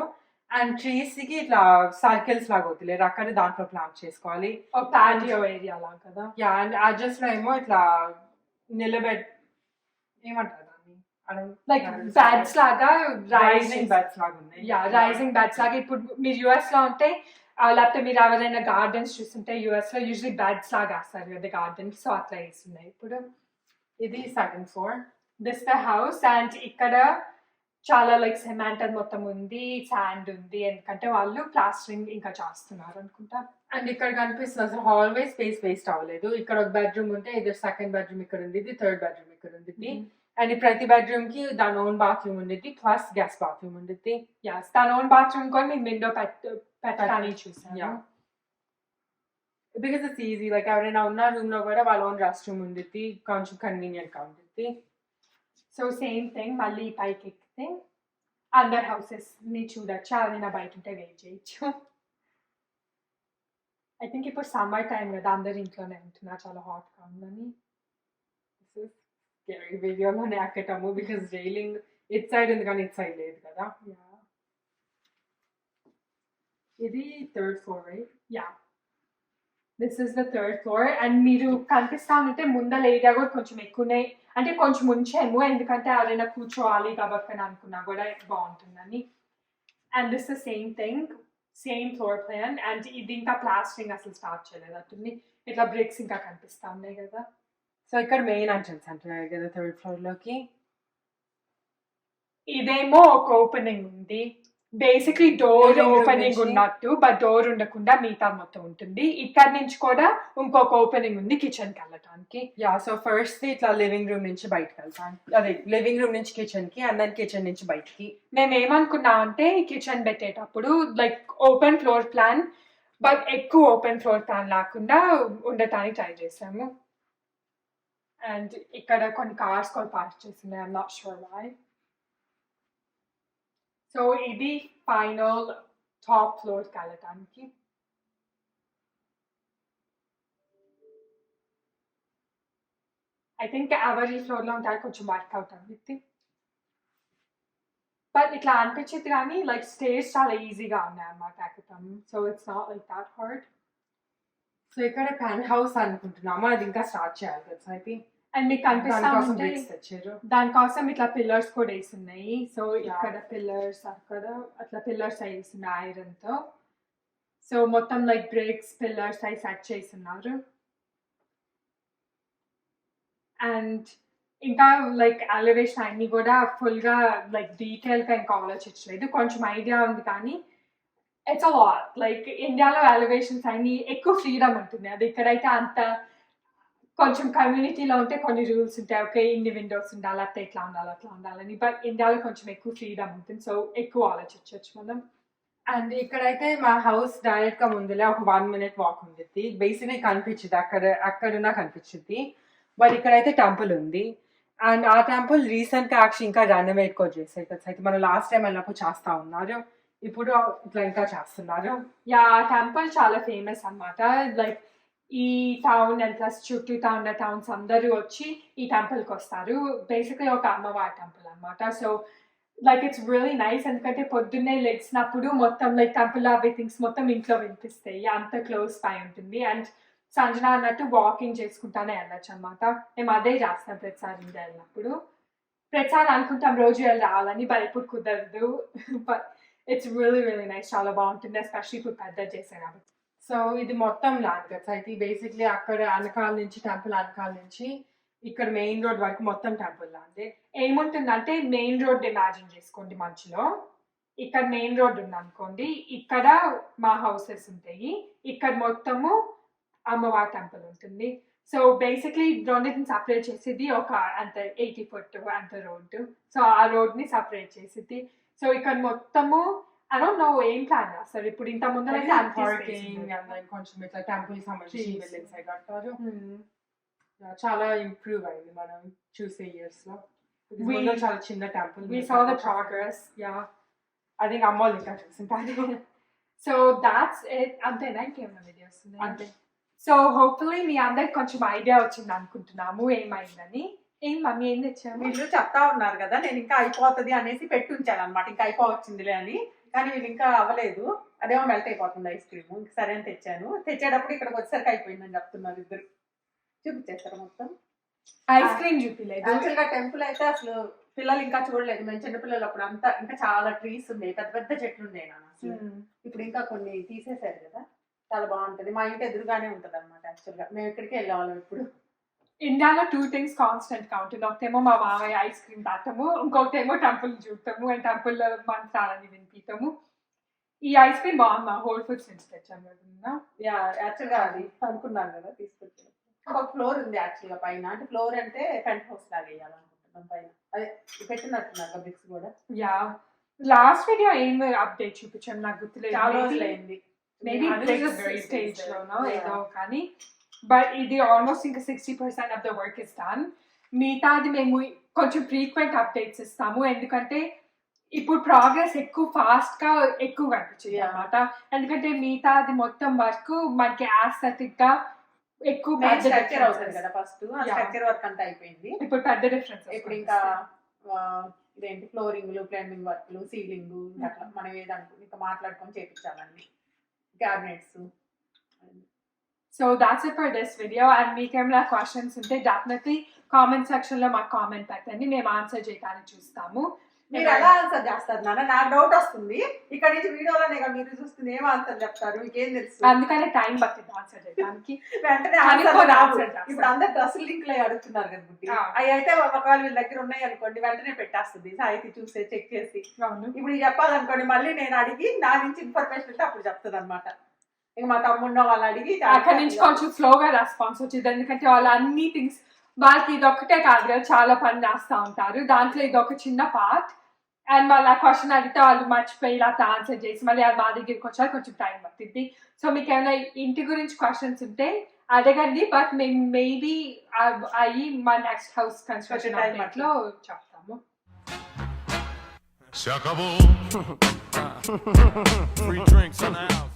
అండ్ ట్రీస్ కి ఇట్లా సర్కిల్స్ లాగా వదిలేరు. అక్కడ దాంట్లో ప్లాంట్ చేసుకోవాలి.
ఒక పాటియో ఏరియా లాగా కదా.
యా. అండ్ అడ్జస్ట్ లో ఏమో ఇట్లా ఏమంటారు దాన్ని
లైక్ బెడ్స్ లాగా
రైజింగ్ బెడ్స్ లాగా ఉన్నాయి.
యా, రైజింగ్ బెడ్స్ లాగా. ఇప్పుడు మీరు యుఎస్ లో ఉంటే లేకపోతే మీరు ఎవరైనా గార్డెన్స్ చూస్తుంటే యుఎస్ లో యూజువలీ బెడ్స్ లాగా వేస్తారు కదా గార్డెన్. సో అట్లా వేస్తున్నాయి ఇప్పుడు.
ఇది second floor.
This the house. And ఇక్కడ చాలా లైక్ సిమెంట్ అది మొత్తం ఉంది, శాండ్ ఉంది. ఎందుకంటే వాళ్ళు ప్లాస్టరింగ్ ఇంకా చేస్తున్నారు అనుకుంటా.
అండ్ ఇక్కడ కనిపిస్తుంది అసలు హాల్వే స్పేస్ వేస్ట్ అవ్వలేదు. ఇక్కడ ఒక బెడ్రూమ్ ఉంటే ఇది సెకండ్ బెడ్రూమ్ ఇక్కడ ఉంది, ఇది థర్డ్ బెడ్రూమ్ ఇక్కడ ఉంది. అండ్ ప్రతి బెడ్రూమ్ కి దాని ఓన్ బాత్రూమ్ ఉండేది ప్లస్ గెస్ట్ బాత్రూమ్ ఉండేది.
యాస్, తన ఓన్ బాత్రూమ్ కూడా మేము విండో పెట్టాలని చూసాను.
Yeah. Because it's easy like ఎవరైనా ఉన్న రూమ్ లో కూడా వాళ్ళ ఓన్ రెస్ట్ రూమ్ ఉండేది, కొంచెం కన్వీనియంట్ గా ఉండేది.
సో సేమ్ థింగ్ మళ్ళీ పైకి ఎక్కితే అందర్ హౌసెస్ ని చూడొచ్చు. ఎవరైనా బయట ఉంటే వెయిట్ చేయొచ్చు. ఐ థింక్ ఇప్పుడు సమ్మర్ టైం కదా, అందరు ఇంట్లోనే ఉంటున్నారు, చాలా హాట్ గా ఉందని.
వీడియోలోనే ఎక్కటము బికాస్ రైలింగ్ ఇట్ సైడ్ ఉంది కానీ ఇట్ సైడ్ లేదు కదా. ఇది third floor right.
Yeah, this is the third floor. And మీరు కనిపిస్తా ఉంటే ముందల ఏరియా కూడా కొంచెం ఎక్కువనే, అంటే కొంచెం ఉంచాము ఎందుకంటే ఎవరైనా కూర్చోవాలి కాబట్టి అని అనుకున్నా కూడా బాగుంటుందని. And this the same thing, same floor plan. And ఇది ఇంకా ప్లాస్టరింగ్ అసలు స్టార్ట్ చేయలేదు అట్టుంది. ఇట్లా బ్రిక్స్ ఇంకా కనిపిస్తా ఉన్నాయి కదా.
సో ఇక్కడ మెయిన్ ఎంట్రన్స్ అంటున్నారు కదా థర్డ్ ఫ్లోర్ లోకి.
ఇదేమో ఒక ఓపెనింగ్ ఉంది, basically door
Living room
opening
నుంచి.
ఉన్నట్టు, బట్ డోర్ ఉండకుండా మిగతా మొత్తం ఉంటుంది. ఇక్కడ నుంచి కూడా ఇంకొక ఓపెనింగ్ ఉంది కిచెన్ కి వెళ్ళటానికి.
యా. సో ఫస్ట్ ఇట్లా లివింగ్ రూమ్ నుంచి బయటకు వెళ్తాం, అదే లివింగ్ రూమ్ నుంచి కిచెన్ కి అండ్ దెన్ కిచెన్ నుంచి బయటికి.
మేము ఏమనుకున్నాం అంటే కిచెన్ పెట్టేటప్పుడు like open floor plan, but ఎక్కువ ఓపెన్ ఫ్లోర్ ప్లాన్ లేకుండా ఉండటానికి ట్రై చేసాము. అండ్ ఇక్కడ కొన్ని కార్స్ కూడా పార్క్ చేస్తున్నాయి, I'm not sure why. So ఇది ఫైనల్ టాప్ ఫ్లోర్కి వెళ్ళటానికి. ఐ థింక్ ఎవరి ఫ్లోర్లో ఉంటారు కొంచెం వర్క్అవుట్ అవుతుంది, బట్ ఇట్లా అనిపించింది కానీ లైక్ స్టేర్స్ చాలా ఈజీగా ఉన్నాయి అన్నమాట ఎక్కుతాం. So it's not like that hard.
So ఇక్కడ పెన్ హౌస్ అనుకుంటున్నాము, అది ఇంకా స్టార్ట్ చేయాలి కదా. అయితే
అండ్ మీకు కనిపిస్తా
దానికోసం
ఉంటే
బ్రిక్స్ తెచ్చారు.
దానికోసం ఇట్లా పిల్లర్స్ కూడా వేస్తున్నాయి. సో ఇక్కడ పిల్లర్స్, అక్కడ అట్లా పిల్లర్స్ వేస్తున్నాయి ఐరన్ తో. సో మొత్తం లైక్ బ్రిక్స్ పిల్లర్స్ అవి సెట్ చేస్తున్నారు. అండ్ ఇంకా లైక్ ఎలివేషన్ అన్ని కూడా ఫుల్ గా లైక్ డీటెయిల్ గా ఇంకా ఆలోచించలేదు, కొంచెం ఐడియా ఉంది కానీ ఇట్స్ అ లాట్. లైక్ ఇండియాలో ఎలివేషన్స్ అన్ని ఎక్కువ ఫ్రీడమ్ ఉంటుంది, అది ఇక్కడైతే అంత కొంచెం కమ్యూనిటీలో ఉంటే కొన్ని రూల్స్ ఉంటాయి, ఓకే ఇన్ని విండోస్ ఉండాలి, అట్లా ఇట్లా ఉండాలి అట్లా ఉండాలని. బట్ ఇండియాలో కొంచెం ఎక్కువ ఫ్రీడమ్ ఉంటుంది, సో ఎక్కువ ఆలోచించవచ్చు మనం.
అండ్ ఇక్కడైతే మా హౌస్ డైరెక్ట్ గా ముందులే ఒక 1 minute వాక్ ఉంది. బేసిక్లీ కనిపించింది అక్కడున్నా కనిపించింది. బట్ ఇక్కడైతే టెంపుల్ ఉంది. అండ్ ఆ టెంపుల్ రీసెంట్ గా యాక్చువల్లీ ఇంకా రెనోవేట్ కూడా చేశారు కదా. అయితే మనం లాస్ట్ టైం వెళ్ళినప్పుడు చేస్తా ఉన్నారు, ఇప్పుడు ఇట్లా ఇంకా చేస్తున్నారు.
యా, టెంపుల్ చాలా ఫేమస్ అన్నమాట. లైక్ ఈ టౌన్ అండ్ ప్లస్ చుట్టూతా ఉన్న టౌన్స్ అందరూ వచ్చి ఈ టెంపుల్కి వస్తారు. బేసిక్లీ ఒక అమ్మవారి టెంపుల్ అన్నమాట. So like it's really nice, ఎందుకంటే పొద్దున్నే లెగ్సినప్పుడు మొత్తం లైక్ టెంపుల్ అవి థింగ్స్ మొత్తం ఇంట్లో వినిపిస్తాయి, అంత క్లోజ్ పై ఉంటుంది. అండ్ సంజన అన్నట్టు వాకింగ్ చేసుకుంటానే వెళ్ళచ్చు అనమాట. మేము అదే చేస్తాం ప్రతిసారి ఇండియా వెళ్ళినప్పుడు. ప్రతిసారి అనుకుంటాం రోజు వెళ్ళి రావాలని, బట్ ఇప్పుడు కుదరదు. But it's really really nice, చాలా బాగుంటుంది, ఎస్పెషల్లీ ఇప్పుడు పెద్ద చేశారు కాబట్టి.
సో ఇది మొత్తం ల్యాండ్ గట్స్ అయితే బేసిక్లీ అక్కడ అనకాల నుంచి టెంపుల్ అనకాల నుంచి ఇక్కడ మెయిన్ రోడ్ వరకు మొత్తం టెంపుల్ ల్యాండ్.
ఏముంటుందంటే మెయిన్ రోడ్ ఇమాజిన్ చేసుకోండి మధ్యలో. ఇక్కడ మెయిన్ రోడ్ ఉంది అనుకోండి, ఇక్కడ మా హౌసెస్ ఉంటాయి, ఇక్కడ మొత్తము అమ్మవారి టెంపుల్ ఉంటుంది. సో బేసిక్లీ రెండింటిని సపరేట్ చేసేది ఒక అంత 80 foot అంత రోడ్డు. సో ఆ రోడ్ని సపరేట్ చేసేది. సో ఇక్కడ మొత్తము ఐ డోంట్ నో ఏం ప్లాన్ చేస్తారు ఇప్పుడు. ఇంత ముందు అయితే
పార్కింగ్ కొంచెం ఇట్లా టెంపుల్ సంబంధించి బిల్డింగ్స్ అయి కట్టారు. చాలా ఇంప్రూవ్ అయింది మనం చూసే ఇయర్స్ లో. ముందు చాలా చిన్న temple.
we saw the progress. Yeah,
I think అమ్మ ఇంకా చూసింటారు.
so that's it. అంతేనా, ఇంకేమైనా వీడియోస్ ఉన్నాయి?
అంతే.
సో హోప్ఫుల్లీ మీ అందరికి కొంచెం ఐడియా వచ్చింది అనుకుంటున్నాము ఏమైందని. ఏం మమ్మీ ఏం తెచ్చాము?
వీళ్ళు చెప్తా ఉన్నారు కదా, నేను ఇంకా అయిపోతుంది అనేసి పెట్టుంచాను అనమాట, ఇంకా అయిపోవచ్చిందిలే అని. కానీ వీళ్ళు ఇంకా అవ్వలేదు, అదేమో మెల్ట్ అయిపోతుంది ఐస్ క్రీమ్. ఇంక సరే అని తెచ్చాను. తెచ్చేటప్పుడు ఇక్కడికి వచ్చేసరికి అయిపోయిందని చెప్తున్నారు ఇద్దరు. చూపించేస్తారు మొత్తం.
ఐస్ క్రీమ్ చూపిలేదు.
యాక్చువల్ గా టెంపుల్ అయితే అసలు పిల్లలు ఇంకా చూడలేదు. మేము చిన్నపిల్లలు అప్పుడు అంతా ఇంకా చాలా ట్రీస్ ఉన్నాయి, పెద్ద పెద్ద చెట్లు ఉన్నాయి నాన్న అసలు. ఇప్పుడు ఇంకా కొన్ని తీసేశారు కదా, చాలా బాగుంటది. మా ఇంటి ఎదురుగానే ఉంటది అనమాట. యాక్చువల్ గా మేము ఇక్కడికి వెళ్ళేవాళ్ళం ఇప్పుడు.
ఇండియాలో 2 things కాన్స్టెంట్ గా ఉంటుంది. ఒకటేమో మా మామయ్య ఐస్ క్రీమ్ తాటము, ఇంకొకటేమో టెంపుల్ చూడటము అండ్ టెంపుల్ మంత్రాలని వినిపితాము. ఈ ఐస్ క్రీమ్ బాగుంది, హోల్ ఫుడ్స్ నుంచి తెచ్చాము కదా.
యాక్చువల్ గా అది అనుకున్నాను కదా తీసుకొచ్చాను. ఒక ఫ్లోర్ ఉంది యాక్చువల్ గా పైన, అంటే ఫ్లోర్ అంటే పెంట్ హౌస్ లాగా వేయాలనుకుంటున్నాం పైన. అదే పెట్టినట్టున్నారు బ్రిక్స్ కూడా.
యా, లాస్ట్ వీడియో ఏం అప్డేట్ చూపించాము నాకు గుర్తులేదు.
చాలా రోజులు అయింది.
మేబీ స్టేజ్ లోనో ఏదో కానీ. బట్ ఇది ఆల్మోస్ట్ ఇంకా 60% of the work is done. మిగతాది మేము కొంచెం ఫ్రీక్వెంట్ అప్డేట్స్ ఇస్తాము, ఎందుకంటే ఇప్పుడు ప్రోగ్రెస్ ఎక్కువ ఫాస్ట్ గా ఎక్కువ కనిపించింది అనమాట. ఎందుకంటే మిగతాది మొత్తం వర్క్ మనకి యాస్థెటిక్ గా ఎక్కువ
స్ట్రక్చర్ అవుతుంది కదా ఫస్ట్, స్ట్రక్చర్ వర్క్ అంతా అయిపోయింది.
ఇప్పుడు పెద్ద డిఫరెన్స్.
ఇప్పుడు ఇంకా ఇదేంటి ఫ్లోరింగ్లు, ప్లంబింగ్ వర్క్లు, సీలింగ్, అట్లా మనం ఏదనుకుంటే ఇంకా మాట్లాడుకొని చేయించాలండి. Cabinets.
So that's it for this video. And మీకేమైనా క్వశ్చన్స్ ఉంటే డెఫినెట్లీ కామెంట్ సెక్షన్ లో మాకు కామెంట్ పెట్టండి, మేము ఆన్సర్ చేయడానికి చూస్తాము.
మీరు ఎలా ఆన్సర్ చేస్తారు నాన్న? నాకు డౌట్ వస్తుంది. ఇక్కడ నుంచి వీడియోలోనే మీరు చూస్తుంది ఏం ఆన్సర్ చెప్తారు, మీకేం తెలుసు?
అందుకనే టైం పట్టింది ఆన్సర్ చేయడానికి.
వెంటనే ఇప్పుడు అందరు డ్రెస్ లింక్ లో అడుగుతున్నారు కదా బుట్టి. అవి అయితే ఒకవేళ వీళ్ళ దగ్గర ఉన్నాయి అనుకోండి, వెంటనే పెట్టేస్తుంది సాహితీ చూసే చెక్ చేసి. ఇప్పుడు చెప్పాలనుకోండి, మళ్ళీ నేను అడిగి నా నుంచి ఇన్ఫర్మేషన్ ఉంటే అప్పుడు చెప్తుంది అనమాట. ఇంకా మా తమ్ముడు వాళ్ళు అడిగి
అక్కడి నుంచి కొంచెం స్లోగా రెస్పాన్స్ వచ్చింది, ఎందుకంటే వాళ్ళు అన్ని థింగ్స్ వాళ్ళకి ఇదొక్కటే కాదు కదా, చాలా పని చేస్తూ ఉంటారు. దాంట్లో ఇది ఒక చిన్న పార్ట్. అండ్ మళ్ళీ ఆ క్వశ్చన్ అడిగితే వాళ్ళు మర్చిపోయి ఇలా ఆన్సర్ చేసి మళ్ళీ అది మా దగ్గరికి వచ్చాక కొంచెం టైం పట్టింది. సో మీకు ఏమైనా ఇంటి గురించి క్వశ్చన్స్ ఉంటే అడగండి, బట్ మేము మేబీ అయ్యి మా నెక్స్ట్ హౌస్ కన్స్ట్రక్షన్ లో చెప్తాము.
Se acabó. Free drinks in the house.